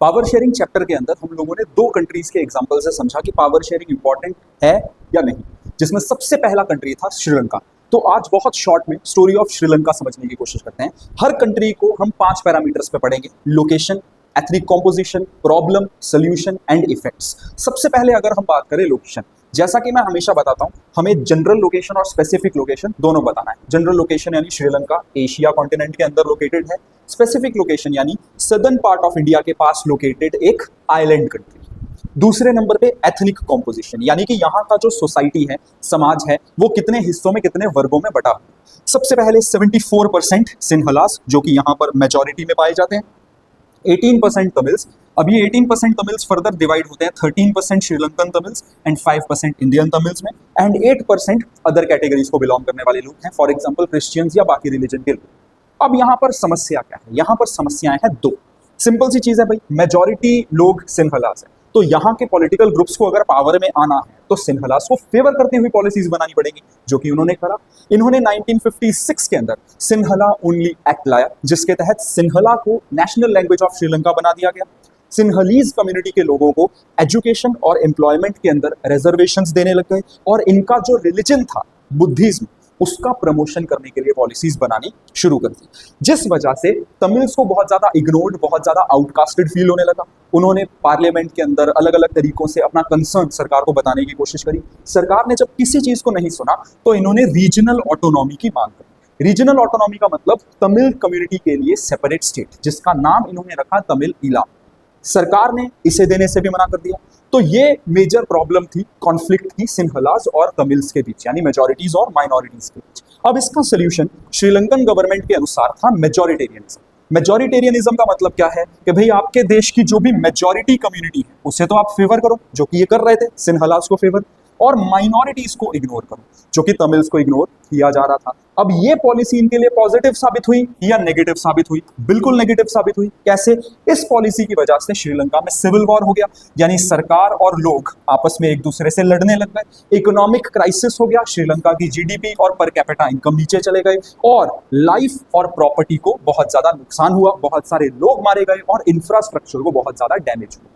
Power sharing chapter के अंदर हम लोगों ने दो कंट्रीज के एग्जांपल से समझा कि पावर शेयरिंग इंपॉर्टेंट है या नहीं, जिसमें सबसे पहला कंट्री था श्रीलंका। तो आज बहुत शॉर्ट में स्टोरी ऑफ श्रीलंका समझने की कोशिश करते हैं। हर कंट्री को हम 5 पैरामीटर्स पे पढ़ेंगे, location, ethnic composition, problem, solution and effects. सबसे पहले अगर हम बात करें लोकेशन, जैसा कि मैं हमेशा बताता हूं, हमें जनरल लोकेशन और स्पेसिफिक लोकेशन दोनों बताना है। जनरल लोकेशन यानी श्रीलंका एशिया कॉन्टिनेंट के अंदर लोकेटेड है, स्पेसिफिक लोकेशन यानी सदर्न पार्ट ऑफ इंडिया के पास लोकेटेड एक आइलैंड कंट्री। दूसरे नंबर पे एथनिक कॉम्पोजिशन यानी कि यहाँ का जो सोसाइटी है, समाज है, वो कितने हिस्सों में, कितने वर्गों में बटा हुआ। सबसे पहले 74% सिन्हलास जो कि यहाँ पर मेजॉरिटी में पाए जाते हैं, 18% तमिल्स। अब ये 18% तमिल्स फर्दर डिवाइड होते हैं 13% Sri Lankan Tamils and 5% Indian Tamils में, एंड 8% अदर कैटेगरीज को बिलोंग करने वाले लोग हैं, फॉर एग्जाम्पल क्रिश्चियंस या बाकी रिलीजन के लोग। अब यहाँ पर समस्या क्या है? यहाँ पर समस्याएं हैं दो। सिंपल सी चीज है भाई, मेजॉरिटी लोग सिन्हलास है, तो यहाँ के पॉलिटिकल ग्रुप्स को अगर पावर में आना है तो सिन्हलास को फेवर करती हुई पॉलिसीज बनानी पड़ेगी, जो कि उन्होंने करा। इन्होंने 1956 के अंदर सिन्हला ओनली एक्ट लाया, जिसके तहत सिन्हला को नेशनल लैंग्वेज ऑफ श्रीलंका बना दिया गया। सिन्हलीज कम्युनिटी के लोगों को एजुकेशन और एम्प्लॉयमेंट के अंदर रिजर्वेशंस देने लग गए, और इनका जो रिलीजन था बुद्धिज्म, उसका प्रमोशन करने के लिए पॉलिसीज बनानी शुरू कर दी, जिस वजह से तमिल्स को बहुत ज्यादा इग्नोर्ड, बहुत ज्यादा आउटकास्टेड फील होने लगा। उन्होंने पार्लियामेंट के अंदर अलग अलग तरीकों से अपना कंसर्न सरकार को बताने की कोशिश करी। सरकार ने जब किसी चीज को नहीं सुना तो इन्होंने रीजनल ऑटोनॉमी की मांग करी। रीजनल ऑटोनॉमी का मतलब तमिल कम्युनिटी के लिए सेपरेट स्टेट, जिसका नाम इन्होंने रखा तमिल ईला। सरकार ने इसे देने से भी मना कर दिया। तो ये मेजर प्रॉब्लम थी, कॉन्फ्लिक्ट थी सिन्हलास और तमिल्स के बीच, यानी मेजॉरिटीज और माइनॉरिटीज के बीच। अब इसका सोल्यूशन श्रीलंकन गवर्नमेंट के अनुसार था मेजॉरिटेरियनिज्म। मेजॉरिटेरियनिज्म का मतलब क्या है कि भाई आपके देश की जो भी मेजॉरिटी कम्युनिटी है उसे तो आप फेवर करो, जो कि ये कर रहे थे, सिन्हलास को फेवर, और माइनॉरिटीज को इग्नोर करो, जो कि तमिल्स को इग्नोर किया जा रहा था। अब ये पॉलिसी इनके लिए पॉजिटिव साबित हुई या नेगेटिव साबित हुई? बिल्कुल नेगेटिव साबित हुई। कैसे? इस पॉलिसी की वजह से श्रीलंका में सिविल वॉर हो गया, यानी सरकार और लोग आपस में एक दूसरे से लड़ने लग गए। इकोनॉमिक क्राइसिस हो गया, श्रीलंका की जीडीपी और पर कैपिटा इनकम नीचे चले गए, और लाइफ और प्रॉपर्टी को बहुत ज्यादा नुकसान हुआ, बहुत सारे लोग मारे गए और इंफ्रास्ट्रक्चर को बहुत ज्यादा डैमेज हुआ।